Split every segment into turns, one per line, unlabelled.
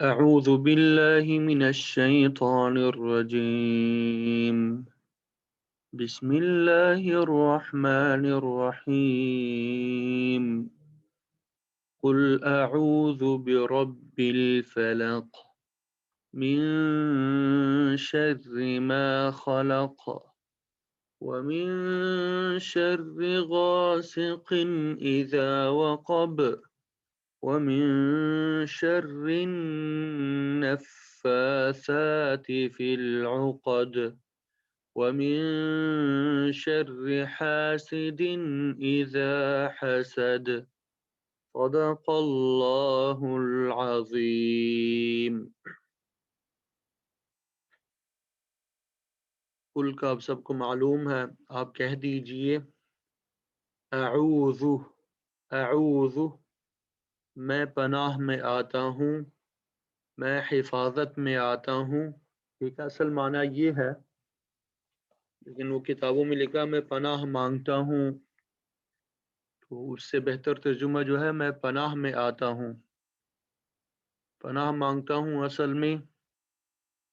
أعوذ بالله من الشيطان الرجيم. بسم الله الرحمن الرحيم. قل أعوذ برب الفلق من شر ما خلق ومن شر غاسق إذا وقب ومن شر النفاثات في العقد ومن شر حاسد إذا حسد صدق اللہ العظیم۔ قل کا آپ سب کو معلوم ہے، آپ کہہ دیجئے اعوذ اعوذ، میں پناہ میں آتا ہوں، میں حفاظت میں آتا ہوں۔ ٹھیک ہے، اصل معنی یہ ہے، لیکن وہ کتابوں میں لکھا میں پناہ مانگتا ہوں، تو اس سے بہتر ترجمہ جو ہے میں پناہ میں آتا ہوں۔ پناہ مانگتا ہوں اصل میں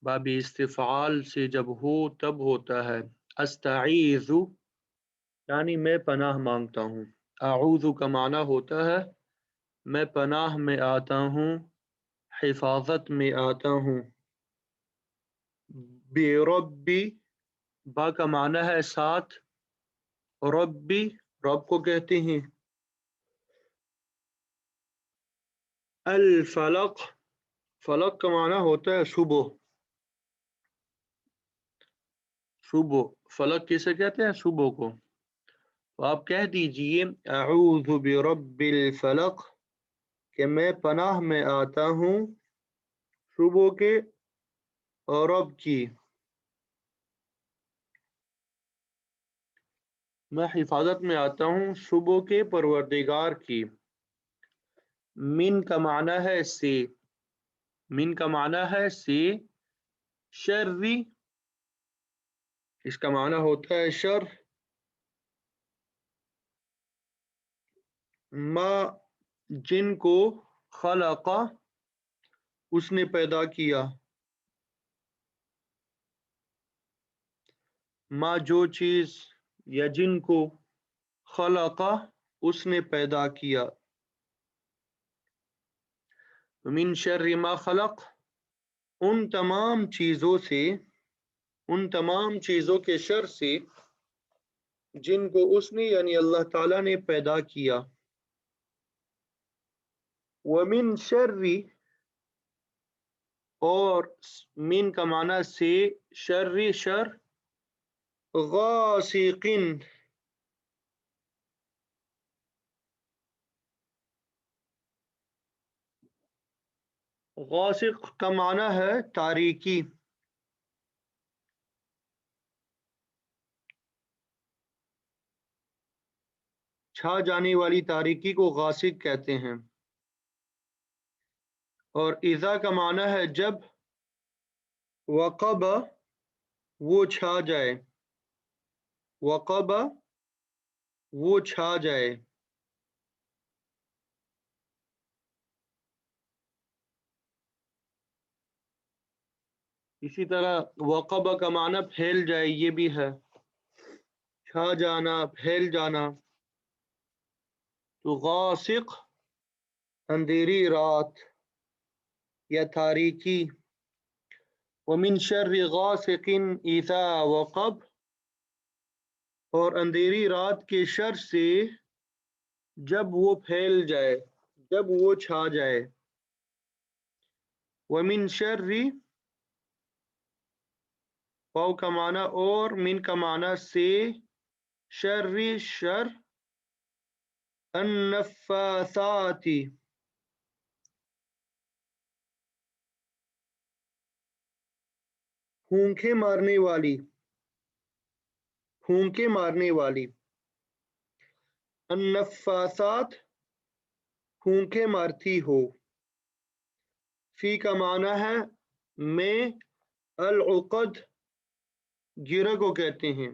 باب استفعال سے جب ہو تب ہوتا ہے۔ استعیذ یعنی میں پناہ مانگتا ہوں، اعوذ کا معنی ہوتا ہے میں پناہ میں آتا ہوں، حفاظت میں آتا ہوں۔ بربی، با کا معنی ہے ساتھ، ربی رب کو کہتے ہیں۔ الفلق، فلق کا معنی ہوتا ہے صبح، صبح فلق کسے کہتے ہیں؟ صبح کو۔ تو آپ کہہ دیجئے اعوذ برب الفلق کہ میں پناہ میں آتا ہوں صبح کے رب کی، میں حفاظت میں آتا ہوں صبح کے پروردگار کی۔ من کا معنی ہے سے، من کا معنی ہے سے، شری اس کا معنی ہوتا ہے شر، ما جن کو خلق اس نے پیدا کیا، ما جو چیز یا جن کو خلق اس نے پیدا کیا۔ من شر ما خلق ان تمام چیزوں سے، ان تمام چیزوں کے شر سے جن کو اس نے یعنی اللہ تعالیٰ نے پیدا کیا۔ ومن شر، اور من کا معنی سے، شر شر، غاسق غاسق کا معنی ہے تاریکی، چھا جانے والی تاریکی کو غاسق کہتے ہیں۔ اور اذا کا معنی ہے جب، وقب وہ چھا جائے، وقب وہ چھا جائے۔ اسی طرح وقب کا معنی پھیل جائے یہ بھی ہے، چھا جانا، پھیل جانا۔ تو غاسق اندھیری رات یا تاریکی۔ ومن شر غاسق اذا وقب، اور اندھیری رات کے شر سے جب وہ پھیل جائے، جب وہ چھا جائے۔ ومن شر، واو کا معنی اور، من کا معنی سے، شر شر، النفاثات پھونکے مارنے والی، پھونکے مارنے والی۔ النفاثات پھونکے مارتی ہو۔ فی کا معنی ہے میں، العقد گرہ کو کہتے ہیں۔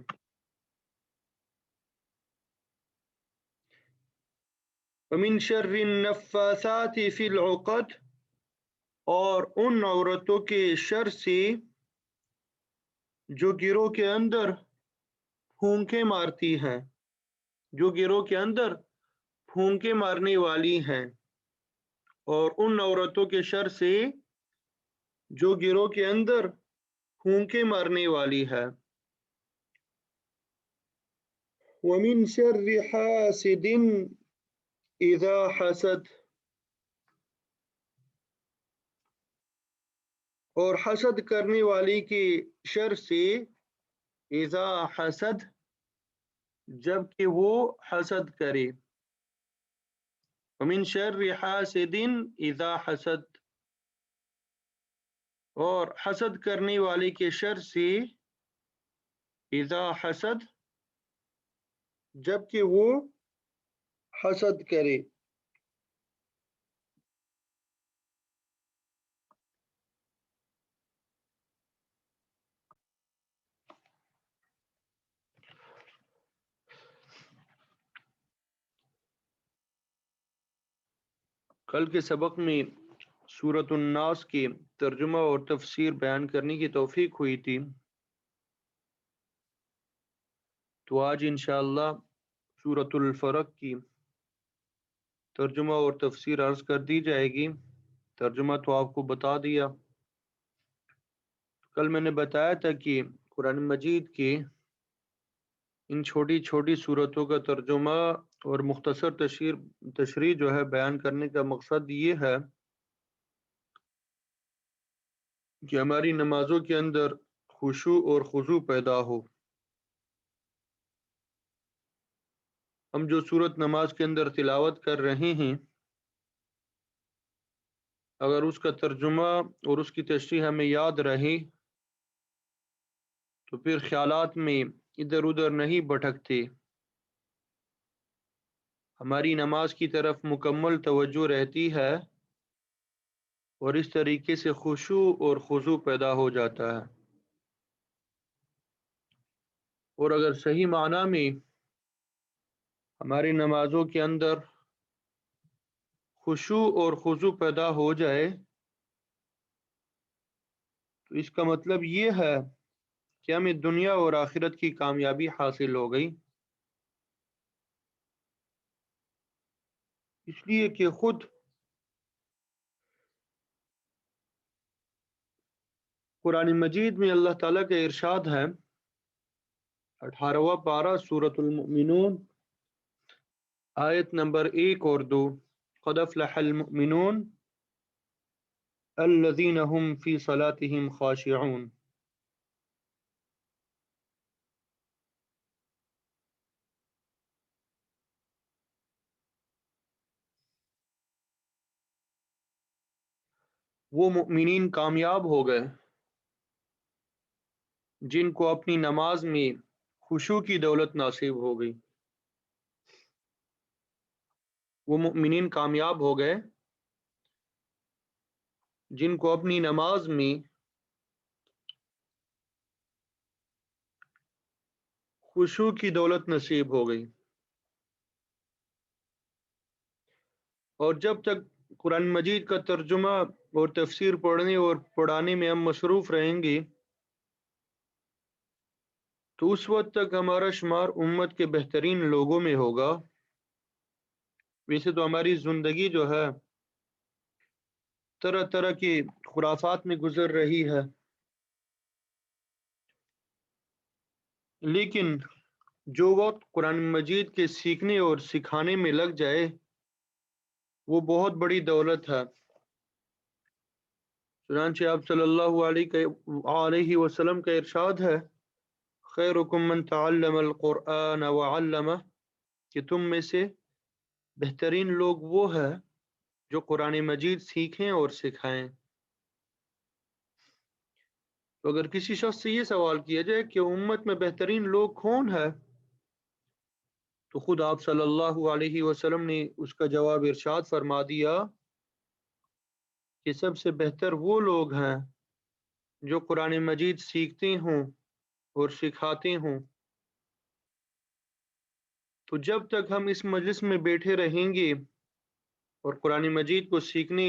ومن شر النفاثات فی العقد اور ان عورتوں کے شر سے جو گروہ کے اندر پھونکے مارتی ہیں، جو گروہ کے اندر پھونکے مارنے والی ہیں، اور ان عورتوں کے شر سے جو گروہ کے اندر پھونکے مارنے والی ہے۔ وَمِن شَرِّ حَاسِدٍ اِذَا حَسَدَ، اور حسد کرنے والی کے شر سے، اذا حسد، جب کہ وہ حسد کرے۔ وَمِن شَرِّ حَاسِدٍ اِذَا حَسَدَ، اور حسد کرنے والے کے شر سے، اذا حسد، جب کہ وہ حسد کرے۔ کل کے سبق میں سورۃ الناس کے ترجمہ اور تفسیر بیان کرنے کی توفیق ہوئی تھی، تو آج انشاءاللہ سورۃ الفلق کی ترجمہ اور تفسیر عرض کر دی جائے گی۔ ترجمہ تو آپ کو بتا دیا۔ کل میں نے بتایا تھا کہ قرآن مجید کی ان چھوٹی چھوٹی صورتوں کا ترجمہ اور مختصر تشریح جو ہے بیان کرنے کا مقصد یہ ہے کہ ہماری نمازوں کے اندر خشوع اور خضوع پیدا ہو۔ ہم جو سورت نماز کے اندر تلاوت کر رہے ہیں، اگر اس کا ترجمہ اور اس کی تشریح ہمیں یاد رہے تو پھر خیالات میں ادھر ادھر نہیں بھٹکتے، ہماری نماز کی طرف مکمل توجہ رہتی ہے، اور اس طریقے سے خشوع اور خضوع پیدا ہو جاتا ہے۔ اور اگر صحیح معنی میں ہماری نمازوں کے اندر خشوع اور خضوع پیدا ہو جائے تو اس کا مطلب یہ ہے کہ ہمیں دنیا اور آخرت کی کامیابی حاصل ہو گئی، اس لیے کہ خود قرآن مجید میں اللہ تعالیٰ کا ارشاد ہے، 18واں پارہ سورۃ المؤمنون، آیت نمبر 1 اور 2، قد افلح المؤمنون الذین هم فی صلاتهم خاشعون۔ وہ مؤمنین کامیاب ہو گئے جن کو اپنی نماز میں خشوع کی دولت نصیب ہو گئی۔ وہ مؤمنین کامیاب ہو گئے جن کو اپنی نماز میں خشوع کی دولت نصیب ہو گئی۔ اور جب تک قرآن مجید کا ترجمہ اور تفسیر پڑھنے اور پڑھانے میں ہم مصروف رہیں گے تو اس وقت تک ہمارا شمار امت کے بہترین لوگوں میں ہوگا۔ ویسے تو ہماری زندگی جو ہے طرح طرح کے خرافات میں گزر رہی ہے، لیکن جو وقت قرآن مجید کے سیکھنے اور سکھانے میں لگ جائے وہ بہت بڑی دولت ہے۔ چنانچہ آپ صلی اللہ علیہ وسلم کا ارشاد ہے، خیرکم من تعلم القرآن وعلمہ، کہ تم میں سے بہترین لوگ وہ ہے جو قرآن مجید سیکھیں اور سکھائیں۔ تو اگر کسی شخص سے یہ سوال کیا جائے کہ امت میں بہترین لوگ کون ہے تو خود آپ صلی اللہ علیہ وسلم نے اس کا جواب ارشاد فرما دیا کہ سب سے بہتر وہ لوگ ہیں جو قرآن مجید سیکھتے ہوں اور سکھاتے ہوں۔ تو جب تک ہم اس مجلس میں بیٹھے رہیں گے اور قرآن مجید کو سیکھنے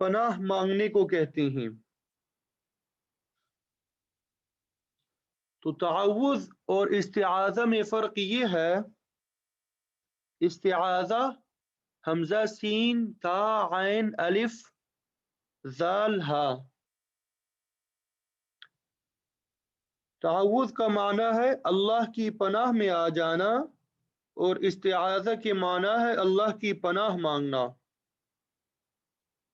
پناہ مانگنے کو کہتے ہیں۔ تو تعوذ اور استعاذہ میں فرق یہ ہے، استعاذہ حمزہ سین تا عین الف ذال ہا، تعوذ کا معنی ہے اللہ کی پناہ میں آ جانا، اور استعاذہ کے معنی ہے اللہ کی پناہ مانگنا۔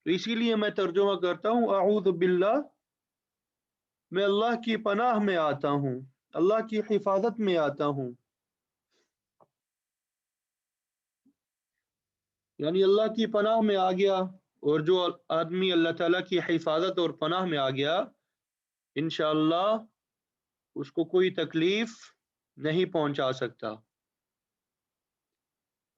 تو اسی لیے میں ترجمہ کرتا ہوں اعوذ باللہ، میں اللہ کی پناہ میں آتا ہوں، اللہ کی حفاظت میں آتا ہوں، یعنی اللہ کی پناہ میں آ گیا، اور جو آدمی اللہ تعالیٰ کی حفاظت اور پناہ میں آ گیا انشاءاللہ اس کو کوئی تکلیف نہیں پہنچا سکتا،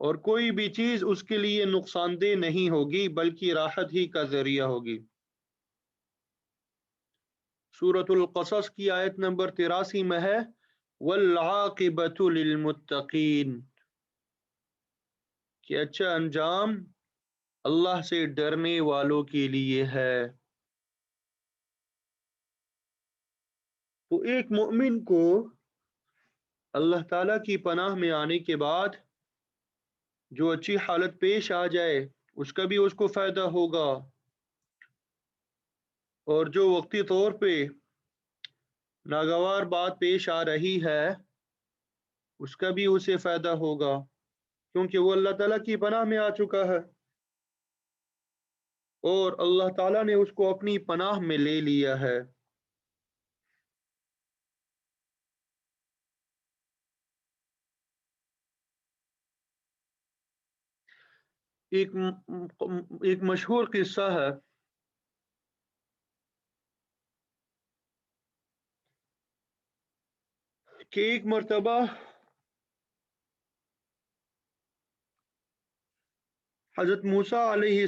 اور کوئی بھی چیز اس کے لیے نقصان دہ نہیں ہوگی بلکہ راحت ہی کا ذریعہ ہوگی۔ سورۃ القصص کی آیت نمبر 83 میں ہے والعاقبۃ للمتقین، کہ اچھا انجام اللہ سے ڈرنے والوں کے لیے ہے۔ تو ایک مومن کو اللہ تعالیٰ کی پناہ میں آنے کے بعد جو اچھی حالت پیش آ جائے اس کا بھی اس کو فائدہ ہوگا، اور جو وقتی طور پہ ناگوار بات پیش آ رہی ہے اس کا بھی اسے فائدہ ہوگا، کیونکہ وہ اللہ تعالیٰ کی پناہ میں آ چکا ہے اور اللہ تعالیٰ نے اس کو اپنی پناہ میں لے لیا ہے۔ ایک مشہور قصہ ہے کہ ایک مرتبہ حضرت موسیٰ علیہ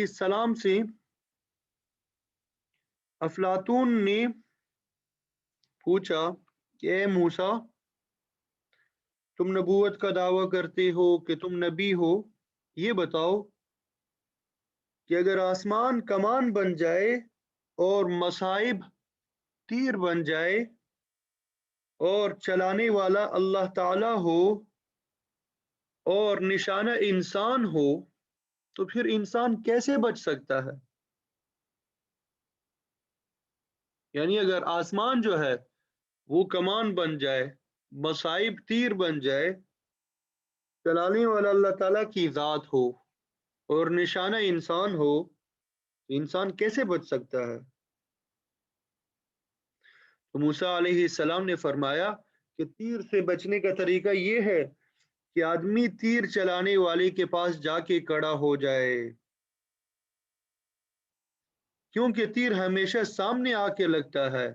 السلام سے افلاطون نے پوچھا کہ اے موسیٰ، تم نبوت کا دعویٰ کرتے ہو کہ تم نبی ہو، یہ بتاؤ کہ اگر آسمان کمان بن جائے اور مصائب تیر بن جائے اور چلانے والا اللہ تعالی ہو اور نشانہ انسان ہو تو پھر انسان کیسے بچ سکتا ہے؟ یعنی اگر آسمان جو ہے وہ کمان بن جائے، مصائب تیر بن جائے، چلانے والا اللہ تعالیٰ کی ذات ہو اور نشانہ انسان ہو تو انسان کیسے بچ سکتا ہے؟ تو موسیٰ علیہ السلام نے فرمایا کہ تیر سے بچنے کا طریقہ یہ ہے کہ آدمی تیر چلانے والے کے پاس جا کے کھڑا ہو جائے، کیونکہ تیر ہمیشہ سامنے آ کے لگتا ہے۔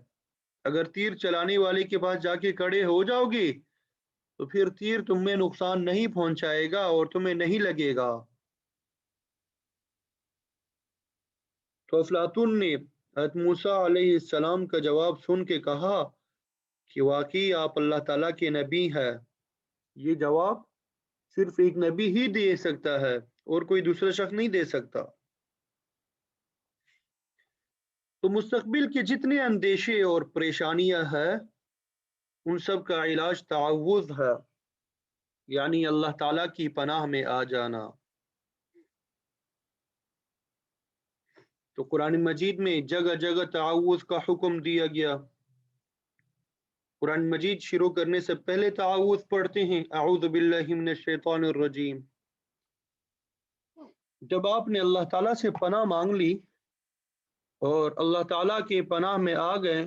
اگر تیر چلانے والے کے پاس جا کے کھڑے ہو جاؤ گے تو پھر تیر تمہیں نقصان نہیں پہنچائے گا اور تمہیں نہیں لگے گا۔ تو افلاطون نے حضرت موسیٰ علیہ السلام کا جواب سن کے کہا کہ واقعی آپ اللہ تعالیٰ کے نبی ہیں۔ یہ جواب صرف ایک نبی ہی دے سکتا ہے اور کوئی دوسرا شخص نہیں دے سکتا۔ تو مستقبل کے جتنے اندیشے اور پریشانیاں ہیں ان سب کا علاج تعوذ ہے، یعنی اللہ تعالیٰ کی پناہ میں آ جانا۔ تو قرآن مجید میں جگہ جگہ تعوذ کا حکم دیا گیا۔ قرآن مجید شروع کرنے سے پہلے تعوذ پڑھتے ہیں اعوذ باللہ من الشیطان الرجیم۔ جب آپ نے اللہ تعالیٰ سے پناہ مانگ لی اور اللہ تعالیٰ کے پناہ میں آ گئے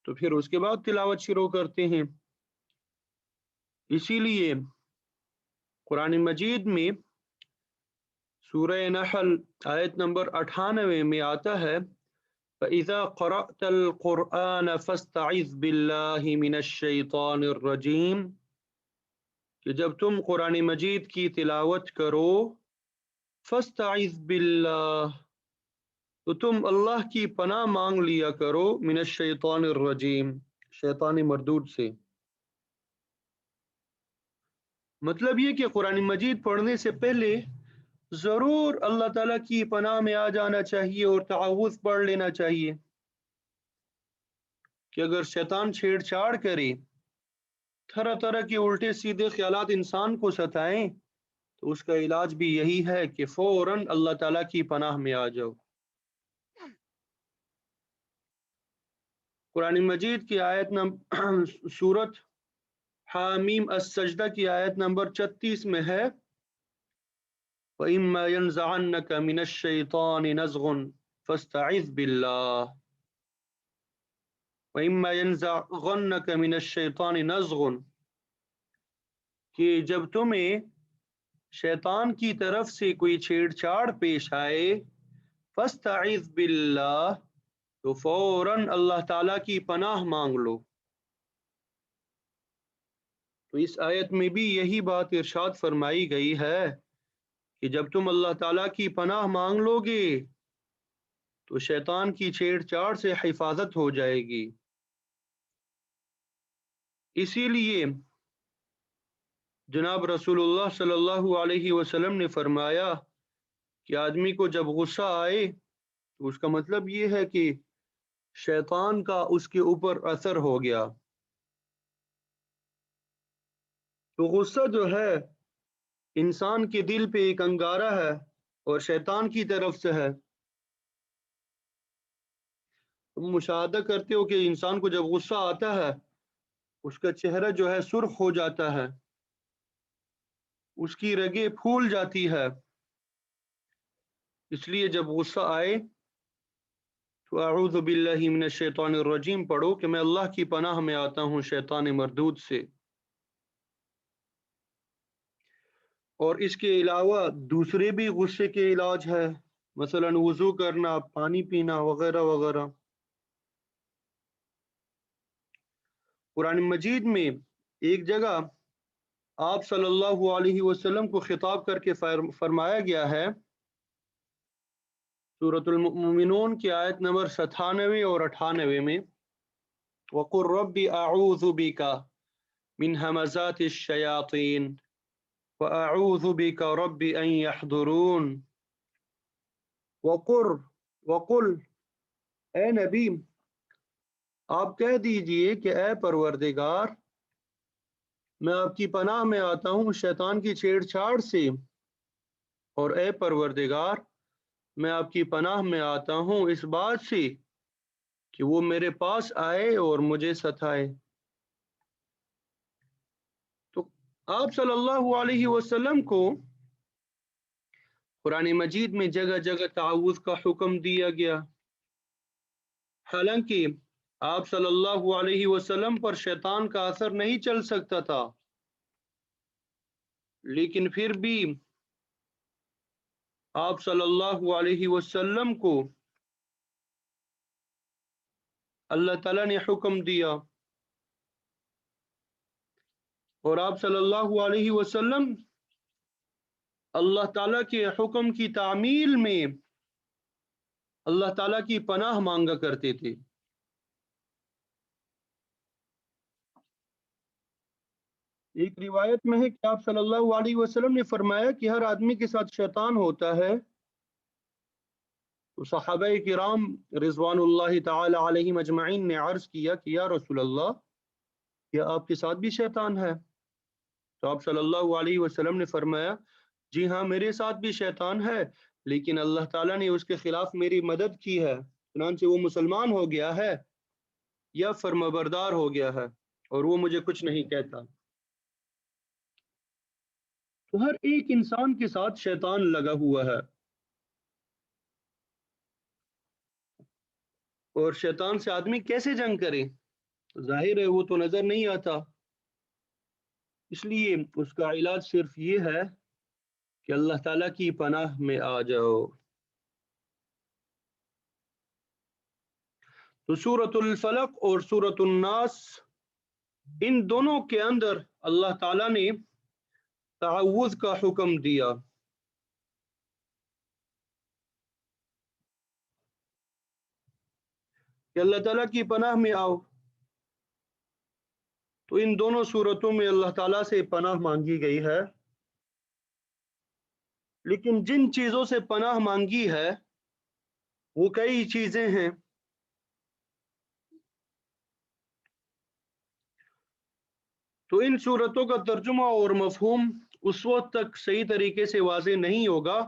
تو پھر اس کے بعد تلاوت شروع کرتے ہیں۔ اسی لیے قرآن مجید میں سورہ نحل آیت نمبر 98 میں آتا ہے فَإِذَا قَرَأْتَ الْقُرْآنَ فَاسْتَعِذْ بِاللَّهِ مِنَ الشَّيْطَانِ الرَّجِيمِ، کہ جب تم قرآن مجید کی تلاوت کرو فَاسْتَعِذْ بِاللَّهِ تو تم اللہ کی پناہ مانگ لیا کرو من الشیطان الرجیم، شیطان مردود سے۔
مطلب یہ کہ قرآن مجید پڑھنے سے پہلے ضرور اللہ تعالیٰ کی پناہ میں آ جانا چاہیے اور تعوذ پڑھ لینا چاہیے کہ اگر شیطان چھیڑ چھاڑ کرے، طرح طرح کے الٹے سیدھے خیالات انسان کو ستائیں، تو اس کا علاج بھی یہی ہے کہ فوراً اللہ تعالیٰ کی پناہ میں آ جاؤ۔ قرآن مجید کی آیت سورت حامیم السجدہ کی آیت نمبر 36 میں ہے وَإِمَّا يَنزَعَنَّكَ مِنَ الشَّيْطَانِ نَزْغٌ فَاسْتَعِذْ بِاللَّهِ وَإِمَّا يَنزَغَنَّكَ مِنَ الشَّيْطَانِ نَزْغٌ، کہ جب تمہیں شیطان کی طرف سے کوئی چھیڑ چھاڑ پیش آئے، فَاسْتَعِذْ بِاللَّهِ، تو فوراً اللہ تعالیٰ کی پناہ مانگ لو۔ تو اس آیت میں بھی یہی بات ارشاد فرمائی گئی ہے کہ جب تم اللہ تعالیٰ کی پناہ مانگ لو گے تو شیطان کی چھیڑ چھاڑ سے حفاظت ہو جائے گی۔ اسی لیے جناب رسول اللہ صلی اللہ علیہ وسلم نے فرمایا کہ آدمی کو جب غصہ آئے تو اس کا مطلب یہ ہے کہ شیطان کا اس کے اوپر اثر ہو گیا۔ تو غصہ جو ہے انسان کے دل پہ ایک انگارہ ہے اور شیطان کی طرف سے ہے۔ تم مشاہدہ کرتے ہو کہ انسان کو جب غصہ آتا ہے اس کا چہرہ جو ہے سرخ ہو جاتا ہے، اس کی رگیں پھول جاتی ہے۔ اس لیے جب غصہ آئے تو اعوذ باللہ من الشیطان الرجیم پڑھو کہ میں اللہ کی پناہ میں آتا ہوں شیطان مردود سے۔ اور اس کے علاوہ دوسرے بھی غصے کے علاج ہے، مثلا وضو کرنا، پانی پینا وغیرہ وغیرہ۔ قرآن مجید میں ایک جگہ آپ صلی اللہ علیہ وسلم کو خطاب کر کے فرمایا گیا ہے، سورۃ المؤمنون کی آیت نمبر 97 اور 98 میں، وَقُلْ رَبِّ أَعُوذُ بِكَ مِنْ هَمَزَاتِ الشَّيَاطِينِ وَأَعُوذُ بِكَ رَبِّ أَنْ يَحْضُرُونَ۔ وَقُلْ، اے نبی آپ کہہ دیجئے کہ اے پروردگار میں آپ کی پناہ میں آتا ہوں شیطان کی چھیڑ چھاڑ سے، اور اے پروردگار میں آپ کی پناہ میں آتا ہوں اس بات سے کہ وہ میرے پاس آئے اور مجھے ستائے۔ تو آپ صلی اللہ علیہ وسلم کو قرآن مجید میں جگہ جگہ تعوذ کا حکم دیا گیا، حالانکہ آپ صلی اللہ علیہ وسلم پر شیطان کا اثر نہیں چل سکتا تھا، لیکن پھر بھی آپ صلی اللہ علیہ وسلم کو اللہ تعالیٰ نے حکم دیا، اور آپ صلی اللہ علیہ وسلم اللہ تعالیٰ کے حکم کی تعمیل میں اللہ تعالیٰ کی پناہ مانگا کرتے تھے۔ ایک روایت میں ہے کہ آپ صلی اللہ علیہ وسلم نے فرمایا کہ ہر آدمی کے ساتھ شیطان ہوتا ہے، تو صحابہ کرام رضوان اللہ تعالی علیہم اجمعین نے عرض کیا کہ یا رسول اللہ کیا آپ کے ساتھ بھی شیطان ہے؟ تو آپ صلی اللہ علیہ وسلم نے فرمایا جی ہاں میرے ساتھ بھی شیطان ہے، لیکن اللہ تعالیٰ نے اس کے خلاف میری مدد کی ہے، چنانچہ وہ مسلمان ہو گیا ہے یا فرمانبردار ہو گیا ہے اور وہ مجھے کچھ نہیں کہتا۔ تو ہر ایک انسان کے ساتھ شیطان لگا ہوا ہے، اور شیطان سے آدمی کیسے جنگ کرے؟ ظاہر ہے وہ تو نظر نہیں آتا، اس لیے اس کا علاج صرف یہ ہے کہ اللہ تعالیٰ کی پناہ میں آ جاؤ۔ تو سورۃ الفلق اور سورۃ الناس ان دونوں کے اندر اللہ تعالیٰ نے تعوذ کا حکم دیا۔ کہ اللہ تعالیٰ کی پناہ میں آؤ۔ تو ان دونوں صورتوں میں اللہ تعالیٰ سے پناہ مانگی گئی ہے، لیکن جن چیزوں سے پناہ مانگی ہے وہ کئی چیزیں ہیں۔ تو ان صورتوں کا ترجمہ اور مفہوم اس وقت تک صحیح طریقے سے واضح نہیں ہوگا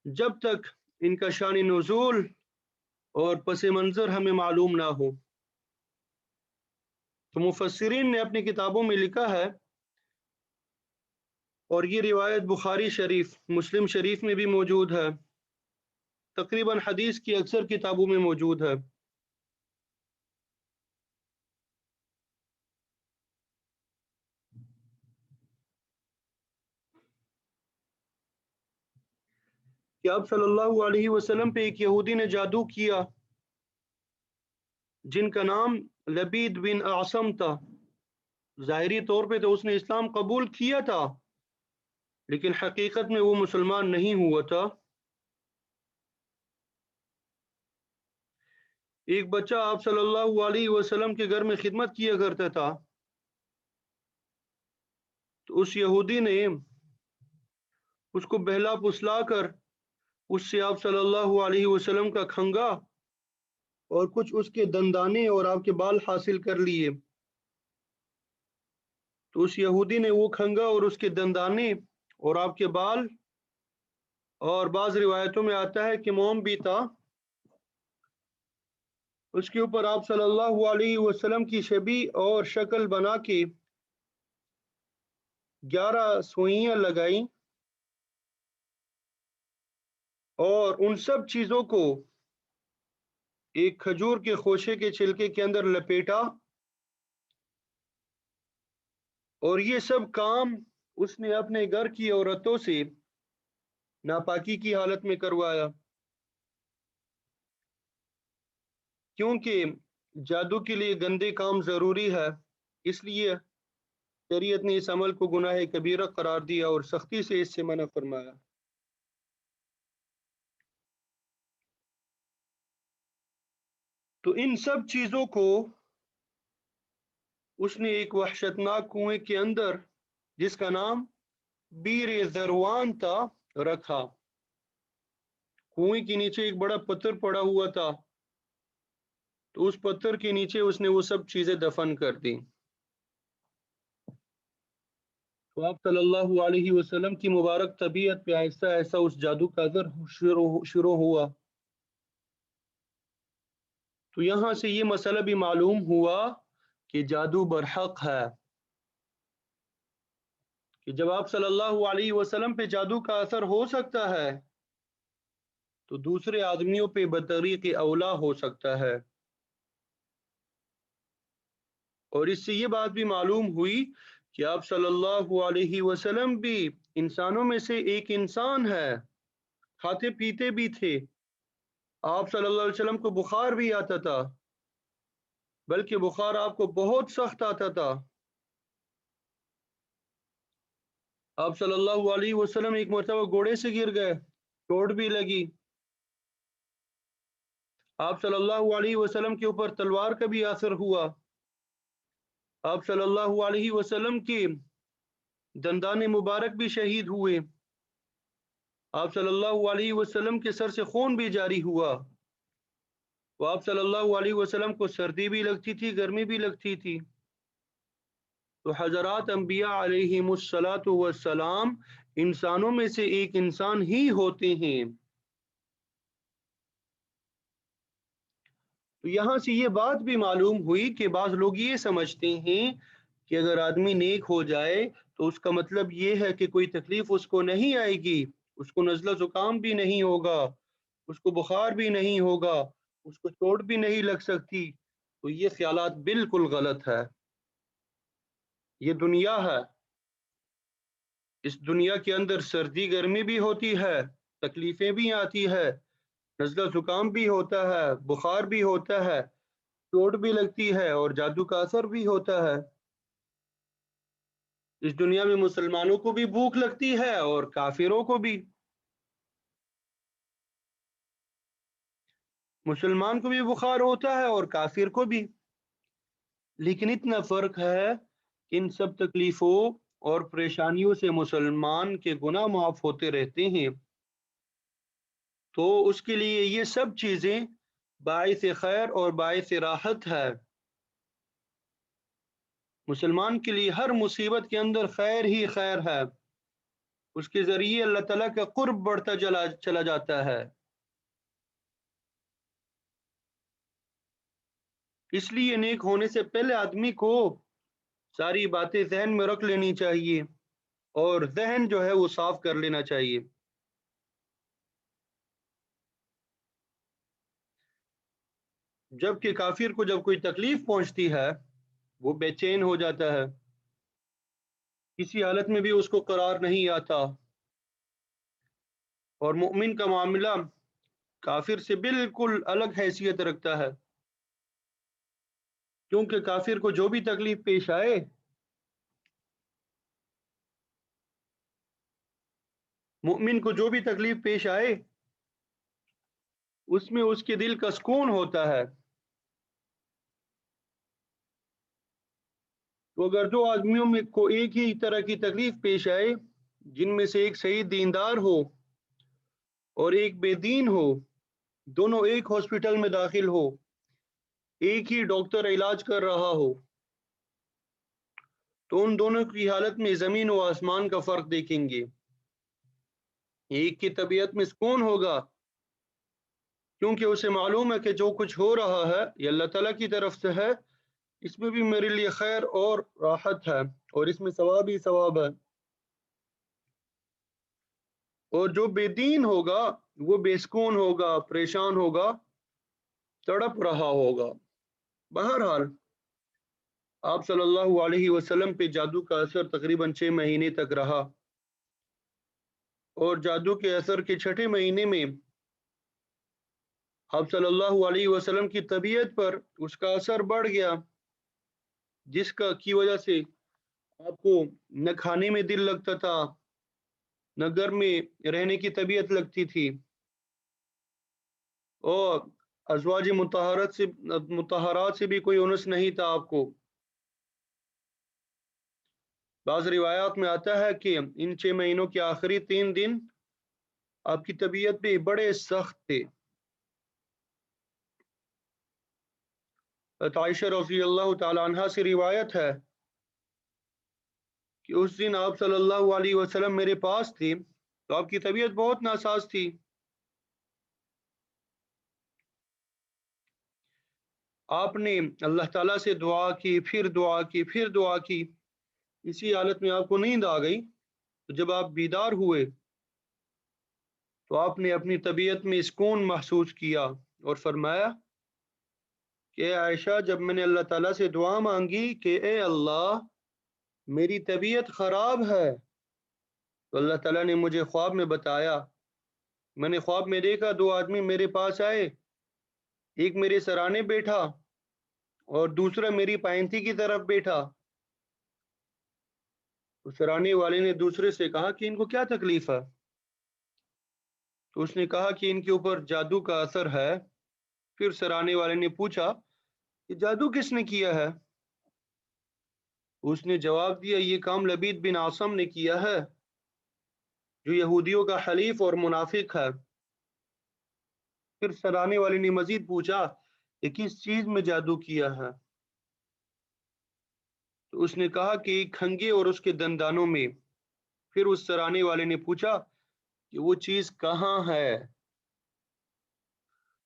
جب تک ان کا شان نزول اور پس منظر ہمیں معلوم نہ ہو۔ تو مفسرین نے اپنی کتابوں میں لکھا ہے، اور یہ روایت بخاری شریف، مسلم شریف میں بھی موجود ہے، تقریباً حدیث کی اکثر کتابوں میں موجود ہے، کہ آپ صلی اللہ علیہ وسلم پہ ایک یہودی نے جادو کیا جن کا نام لبید بن اعصم تھا۔ ظاہری طور پہ تو اس نے اسلام قبول کیا تھا، لیکن حقیقت میں وہ مسلمان نہیں ہوا تھا۔ ایک بچہ آپ صلی اللہ علیہ وسلم کے گھر میں خدمت کیا کرتا تھا، تو اس یہودی نے اس کو بہلا پسلا کر اس سے آپ صلی اللہ علیہ وسلم کا کھنگا اور کچھ اس کے دندانے اور آپ کے بال حاصل کر لیے۔ تو اس یہودی نے وہ کھنگا اور اس کے دندانے اور آپ کے بال، اور بعض روایتوں میں آتا ہے کہ موم بھی تھا، اس کے اوپر آپ صلی اللہ علیہ وسلم کی شبیہ اور شکل بنا کے 11 سوئیاں لگائیں اور ان سب چیزوں کو ایک کھجور کے خوشے کے چھلکے کے اندر لپیٹا، اور یہ سب کام اس نے اپنے گھر کی عورتوں سے ناپاکی کی حالت میں کروایا، کیونکہ جادو کے لیے گندے کام ضروری ہے، اس لیے شریعت نے اس عمل کو گناہ کبیرہ قرار دیا اور سختی سے اس سے منع فرمایا۔ تو ان سب چیزوں کو اس نے ایک وحشتناک کنویں کے اندر، جس کا نام بیر ذروان تھا، رکھا۔ کنویں کے نیچے ایک بڑا پتھر پڑا ہوا تھا، تو اس پتھر کے نیچے اس نے وہ سب چیزیں دفن کر دی۔ تو آپ صلی اللہ علیہ وسلم کی مبارک طبیعت پہ آہستہ آہستہ اس جادو کا اثر شروع ہوا۔ تو یہاں سے یہ مسئلہ بھی معلوم ہوا کہ جادو برحق ہے، کہ جب آپ صلی اللہ علیہ وسلم پہ جادو کا اثر ہو سکتا ہے تو دوسرے آدمیوں پہ بطریق اولا ہو سکتا ہے۔ اور اس سے یہ بات بھی معلوم ہوئی کہ آپ صلی اللہ علیہ وسلم بھی انسانوں میں سے ایک انسان ہے، کھاتے پیتے بھی تھے، آپ صلی اللہ علیہ وسلم کو بخار بھی آتا تھا، بلکہ بخار آپ کو بہت سخت آتا تھا۔ آپ صلی اللہ علیہ وسلم ایک مرتبہ گھوڑے سے گر گئے، چوٹ بھی لگی، آپ صلی اللہ علیہ وسلم کے اوپر تلوار کا بھی اثر ہوا، آپ صلی اللہ علیہ وسلم کے دندان مبارک بھی شہید ہوئے، آپ صلی اللہ علیہ وسلم کے سر سے خون بھی جاری ہوا، وہ آپ صلی اللہ علیہ وسلم کو سردی بھی لگتی تھی، گرمی بھی لگتی تھی۔ تو حضرات انبیاء علیہم الصلاۃ والسلام انسانوں میں سے ایک انسان ہی ہوتے ہیں۔ تو یہاں سے یہ بات بھی معلوم ہوئی کہ بعض لوگ یہ سمجھتے ہیں کہ اگر آدمی نیک ہو جائے تو اس کا مطلب یہ ہے کہ کوئی تکلیف اس کو نہیں آئے گی، اس کو نزلہ زکام بھی نہیں ہوگا، اس کو بخار بھی نہیں ہوگا، اس کو چوٹ بھی نہیں لگ سکتی۔ تو یہ خیالات بالکل غلط ہے۔ یہ دنیا ہے، اس دنیا کے اندر سردی گرمی بھی ہوتی ہے، تکلیفیں بھی آتی ہے، نزلہ زکام بھی ہوتا ہے، بخار بھی ہوتا ہے، چوٹ بھی لگتی ہے، اور جادو کا اثر بھی ہوتا ہے۔ اس دنیا میں مسلمانوں کو بھی بھوک لگتی ہے اور کافروں کو بھی، مسلمان کو بھی بخار ہوتا ہے اور کافر کو بھی، لیکن اتنا فرق ہے کہ ان سب تکلیفوں اور پریشانیوں سے مسلمان کے گناہ معاف ہوتے رہتے ہیں، تو اس کے لیے یہ سب چیزیں باعث خیر اور باعث راحت ہے۔ مسلمان کے لیے ہر مصیبت کے اندر خیر ہی خیر ہے، اس کے ذریعے اللہ تعالیٰ کا قرب بڑھتا چلا جاتا ہے۔ اس لیے نیک ہونے سے پہلے آدمی کو ساری باتیں ذہن میں رکھ لینی چاہیے اور ذہن جو ہے وہ صاف کر لینا چاہیے۔ جبکہ کافر کو جب کوئی تکلیف پہنچتی ہے وہ بے چین ہو جاتا ہے، کسی حالت میں بھی اس کو قرار نہیں آتا، اور مومن کا معاملہ کافر سے بالکل الگ حیثیت رکھتا ہے، کیونکہ کافر کو جو بھی تکلیف پیش آئے مومن کو جو بھی تکلیف پیش آئے اس میں اس کے دل کا سکون ہوتا ہے۔ تو اگر دو آدمیوں میں کو ایک ہی طرح کی تکلیف پیش آئے، جن میں سے ایک صحیح دیندار ہو اور ایک بے دین ہو، دونوں ایک ہاسپٹل میں داخل ہو، ایک ہی ڈاکٹر علاج کر رہا ہو، تو ان دونوں کی حالت میں زمین و آسمان کا فرق دیکھیں گے۔ ایک کی طبیعت میں سکون ہوگا کیونکہ اسے معلوم ہے کہ جو کچھ ہو رہا ہے یہ اللہ تعالیٰ کی طرف سے ہے، اس میں بھی میرے لیے خیر اور راحت ہے اور اس میں ثواب ہی ثواب ہے۔ اور جو بے دین ہوگا وہ بے سکون ہوگا، پریشان ہوگا، تڑپ رہا ہوگا۔ بہرحال آپ صلی اللہ علیہ وسلم پہ جادو کا اثر تقریباً 6 مہینے تک رہا، اور جادو کے اثر کے 6 مہینے میں آپ صلی اللہ علیہ وسلم کی طبیعت پر اس کا اثر بڑھ گیا، جس کی وجہ سے آپ کو نہ کھانے میں دل لگتا تھا، نہ گھر میں رہنے کی طبیعت لگتی تھی، اور ازواج مطہرات سے بھی کوئی انس نہیں تھا آپ کو۔ بعض روایات میں آتا ہے کہ ان 6 مہینوں کے آخری 3 دن آپ کی طبیعت بھی بڑے سخت تھے۔ عائشہ رضی اللہ تعالی عنہ سے روایت ہے کہ اس دن آپ صلی اللہ علیہ وسلم میرے پاس تھی تو آپ کی طبیعت بہت ناساز تھی۔ آپ نے اللہ تعالیٰ سے دعا کی، پھر دعا کی، پھر دعا کی، اسی حالت میں آپ کو نیند آ گئی۔ تو جب آپ بیدار ہوئے تو آپ نے اپنی طبیعت میں سکون محسوس کیا اور فرمایا کہ عائشہ، جب میں نے اللہ تعالیٰ سے دعا مانگی کہ اے اللہ میری طبیعت خراب ہے، تو اللہ تعالیٰ نے مجھے خواب میں بتایا، میں نے خواب میں دیکھا 2 آدمی میرے پاس آئے، ایک میرے سرانے بیٹھا اور دوسرا میری پائنتی کی طرف بیٹھا۔ تو سرانے والے نے دوسرے سے کہا کہ ان کو کیا تکلیف ہے؟ تو اس نے کہا کہ ان کے اوپر جادو کا اثر ہے۔ پھر سرانے والے نے پوچھا کہ جادو کس نے کیا ہے؟ اس نے جواب دیا یہ کام لبید بن عاصم نے کیا ہے، جو یہودیوں کا حلیف اور منافق ہے۔ پھر سرانے والے نے مزید پوچھا کہ کس چیز میں جادو کیا ہے؟ تو اس نے کہا کہ ایک کھنگے اور اس کے دندانوں میں۔ پھر اس سرانے والے نے پوچھا کہ وہ چیز کہاں ہے؟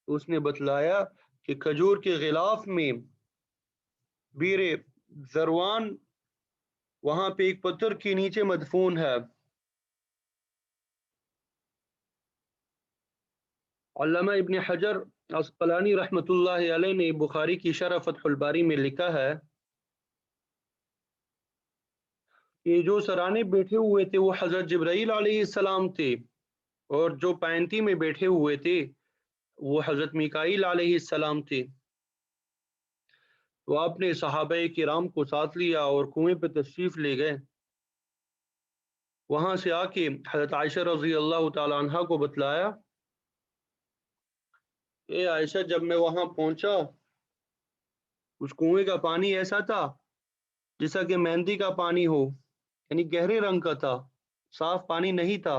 تو اس نے بتلایا کہ کھجور کے غلاف میں بیر ذروان، وہاں پہ ایک پتھر کے نیچے مدفون ہے۔ علامہ ابن حجر عسقلانی رحمۃ اللہ علیہ نے بخاری کی شرح فتح الباری میں لکھا ہے کہ جو سرانے بیٹھے ہوئے تھے وہ حضرت جبرائیل علیہ السلام تھے، اور جو پینتی میں بیٹھے ہوئے تھے وہ حضرت میکائیل علیہ السلام تھے۔ تو آپ نے صحابہ کرام کو ساتھ لیا اور کنویں پہ تشریف لے گئے۔ وہاں سے آ کے حضرت عائشہ رضی اللہ تعالی عنہ کو بتلایا کہ عائشہ، جب میں وہاں پہنچا اس کنویں کا پانی ایسا تھا جیسا کہ مہندی کا پانی ہو، یعنی گہرے رنگ کا تھا، صاف پانی نہیں تھا،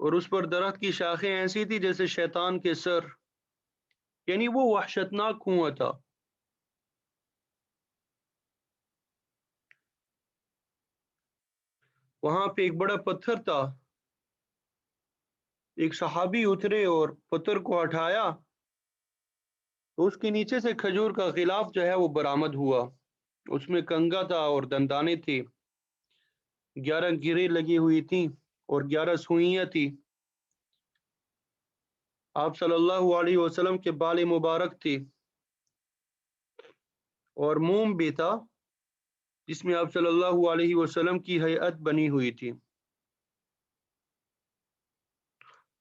اور اس پر درخت کی شاخیں ایسی تھی جیسے شیطان کے سر، یعنی وہ وحشتناک کنواں تھا۔ وہاں پہ ایک بڑا پتھر تھا، ایک صحابی اترے اور پتھر کو ہٹایا تو اس کے نیچے سے کھجور کا غلاف جو ہے وہ برآمد ہوا، اس میں کنگا تھا اور دندانے تھے، 11 گریں لگی ہوئی تھیں اور 11 سوئیاں تھی۔ آپ صلی اللہ علیہ وسلم کے بال مبارک تھی اور موم بھی تھا جس میں آپ صلی اللہ علیہ وسلم کی ہیئت بنی ہوئی تھی۔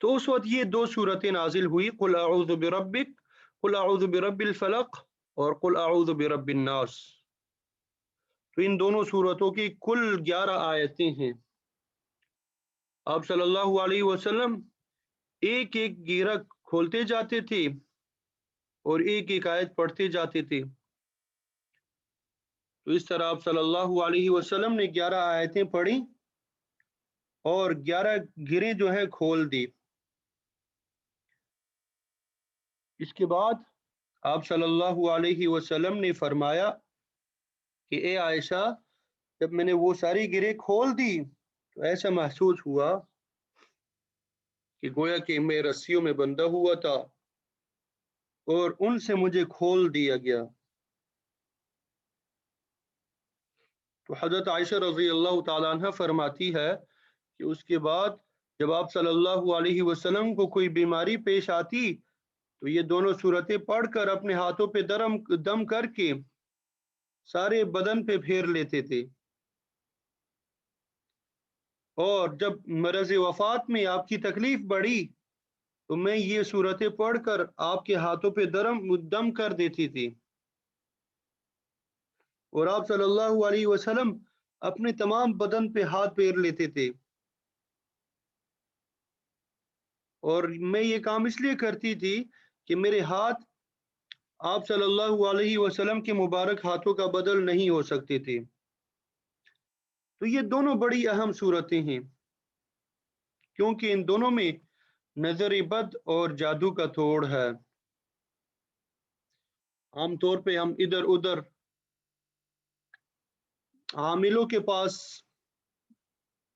تو اس وقت یہ 2 صورتیں نازل ہوئی، قل اعوذ بربک، قل اعوذ برب الفلق اور قل اعوذ برب الناس۔ تو ان دونوں صورتوں کی کل 11 آیتیں ہیں۔ آپ صلی اللہ علیہ وسلم ایک ایک گیرہ کھولتے جاتے تھے اور ایک ایک آیت پڑھتے جاتے تھے۔ تو اس طرح آپ صلی اللہ علیہ وسلم نے 11 آیتیں پڑھی اور 11 گریں جو ہیں کھول دی۔ اس کے بعد آپ صلی اللہ علیہ وسلم نے فرمایا کہ اے عائشہ، جب میں نے وہ ساری گریں کھول دی تو ایسا محسوس ہوا کہ گویا کہ میں رسیوں میں بندھا ہوا تھا اور ان سے مجھے کھول دیا گیا۔ تو حضرت عائشہ رضی اللہ تعالیٰ عنہ فرماتی ہے کہ اس کے بعد جب آپ صلی اللہ علیہ وسلم کو کوئی بیماری پیش آتی تو یہ دونوں صورتیں پڑھ کر اپنے ہاتھوں پہ دم کر کے سارے بدن پہ پھیر لیتے تھے، اور جب مرض وفات میں آپ کی تکلیف بڑھی تو میں یہ صورتیں پڑھ کر آپ کے ہاتھوں پہ دم کر دیتی تھی، اور آپ صلی اللہ علیہ وسلم اپنے تمام بدن پہ ہاتھ پھیر لیتے تھے، اور میں یہ کام اس لیے کرتی تھی کہ میرے ہاتھ آپ صلی اللہ علیہ وسلم کے مبارک ہاتھوں کا بدل نہیں ہو سکتے تھے۔ تو یہ دونوں بڑی اہم صورتیں ہیں کیونکہ ان دونوں میں نظر بد اور جادو کا توڑ ہے۔ عام طور پہ ہم ادھر ادھر عاملوں کے پاس،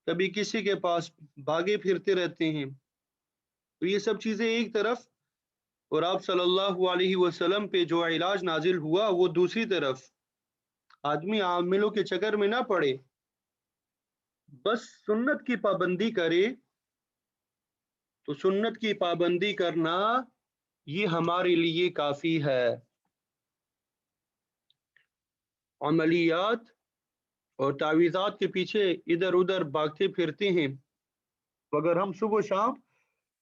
کبھی کسی کے پاس بھاگے پھرتے رہتے ہیں، تو یہ سب چیزیں ایک طرف، اور آپ صلی اللہ علیہ وسلم پہ جو علاج نازل ہوا وہ دوسری طرف۔ آدمی عاملوں کے چکر میں نہ پڑے، بس سنت کی پابندی کرے، تو سنت کی پابندی کرنا یہ ہمارے لیے کافی ہے۔ عملیات اور تعویذات کے پیچھے ادھر ادھر بھاگتے پھرتے ہیں، اگر ہم صبح و شام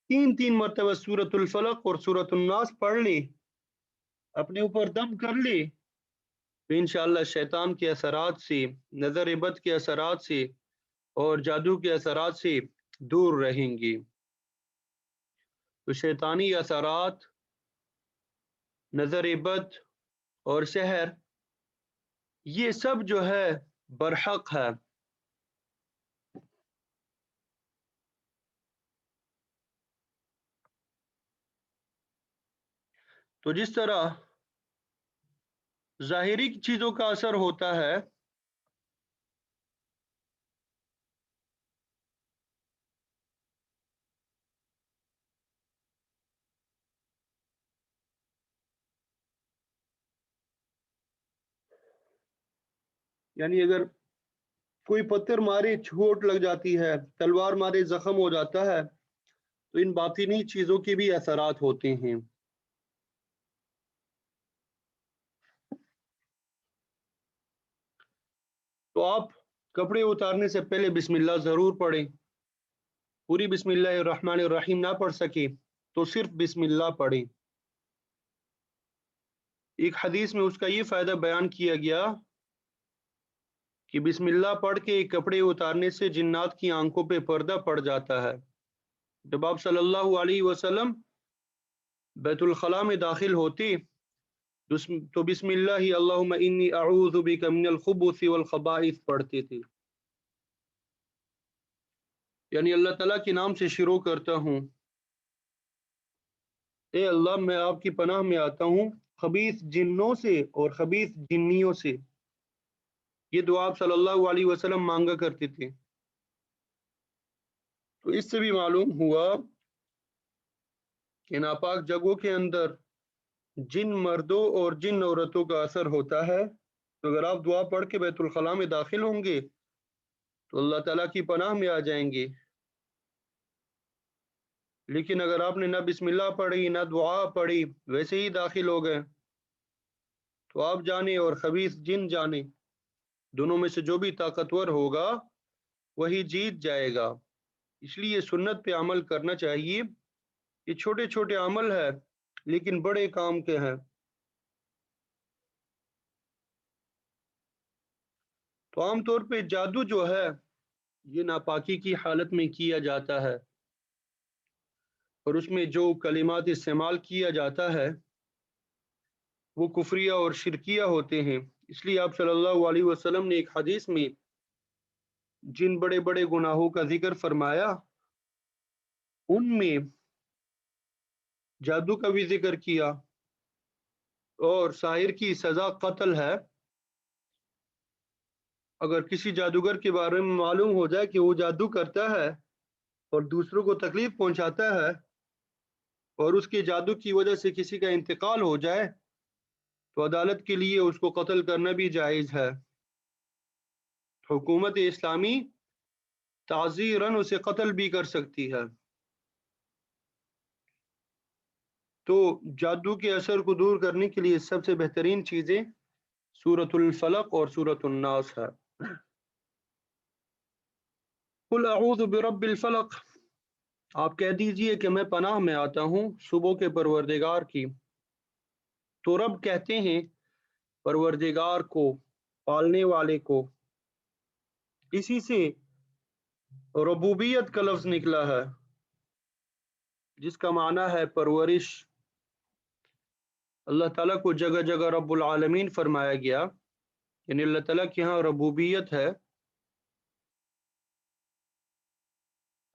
3 مرتبہ سورۃ الفلق اور سورۃ الناس پڑھ لیں، اپنے اوپر دم کر لے، تو انشاءاللہ شیطان کے اثرات سے، نظر بد کے اثرات سے اور جادو کے اثرات سے دور رہیں گے۔ تو شیطانی اثرات، نظر بد اور سحر، یہ سب جو ہے برحق ہے۔ تو جس طرح ظاہری چیزوں کا اثر ہوتا ہے، یعنی اگر کوئی پتھر مارے چوٹ لگ جاتی ہے، تلوار مارے زخم ہو جاتا ہے، تو ان باطنی چیزوں کے بھی اثرات ہوتے ہیں۔ تو آپ کپڑے اتارنے سے پہلے بسم اللہ ضرور پڑھیں۔ پوری بسم اللہ الرحمن الرحیم نہ پڑھ سکے تو صرف بسم اللہ پڑھیں۔ ایک حدیث میں اس کا یہ فائدہ بیان کیا گیا کہ بسم اللہ پڑھ کے کپڑے اتارنے سے جنات کی آنکھوں پہ پردہ پڑ جاتا ہے۔ جب آپ صلی اللہ علیہ وسلم بیت الخلاء میں داخل ہوتے تو بسم اللہ اللہم انی اعوذ بک من الخبث والخبائث پڑھتے تھے، یعنی اللہ تعالیٰ کے نام سے شروع کرتا ہوں، اے اللہ میں آپ کی پناہ میں آتا ہوں خبیث جنوں سے اور خبیث جنیوں سے۔ یہ دعا آپ صلی اللہ علیہ وسلم مانگا کرتے تھے۔ تو اس سے بھی معلوم ہوا کہ ناپاک جگہوں کے اندر جن مردوں اور جن عورتوں کا اثر ہوتا ہے، تو اگر آپ دعا پڑھ کے بیت الخلاء میں داخل ہوں گے تو اللہ تعالیٰ کی پناہ میں آ جائیں گے، لیکن اگر آپ نے نہ بسم اللہ پڑھی نہ دعا پڑھی، ویسے ہی داخل ہو گئے، تو آپ جانے اور خبیث جن جانے، دونوں میں سے جو بھی طاقتور ہوگا وہی جیت جائے گا۔ اس لیے سنت پہ عمل کرنا چاہیے۔ یہ چھوٹے چھوٹے عمل ہے لیکن بڑے کام کے ہیں۔ تو عام طور پہ جادو جو ہے یہ ناپاکی کی حالت میں کیا جاتا ہے، اور اس میں جو کلمات استعمال کیا جاتا ہے وہ کفریہ اور شرکیہ ہوتے ہیں۔ اس لیے آپ صلی اللہ علیہ وسلم نے ایک حدیث میں جن بڑے بڑے گناہوں کا ذکر فرمایا ان میں جادو کا بھی ذکر کیا، اور ساحر کی سزا قتل ہے۔ اگر کسی جادوگر کے بارے میں معلوم ہو جائے کہ وہ جادو کرتا ہے اور دوسروں کو تکلیف پہنچاتا ہے، اور اس کے جادو کی وجہ سے کسی کا انتقال ہو جائے، تو عدالت کے لیے اس کو قتل کرنا بھی جائز ہے۔ حکومت اسلامی تعزیراً اسے قتل بھی کر سکتی ہے۔ تو جادو کے اثر کو دور کرنے کے لیے سب سے بہترین چیزیں سورۃ الفلق اور سورۃ الناس ہے۔ قل اعوذ برب الفلق، آپ کہہ دیجئے کہ میں پناہ میں آتا ہوں صبح کے پروردگار کی۔ تو رب کہتے ہیں پروردگار کو، پالنے والے کو۔ اسی سے ربوبیت کا لفظ نکلا ہے جس کا معنی ہے پرورش۔ اللہ تعالیٰ کو جگہ جگہ رب العالمین فرمایا گیا، یعنی اللہ تعالیٰ کے ہاں ربوبیت ہے۔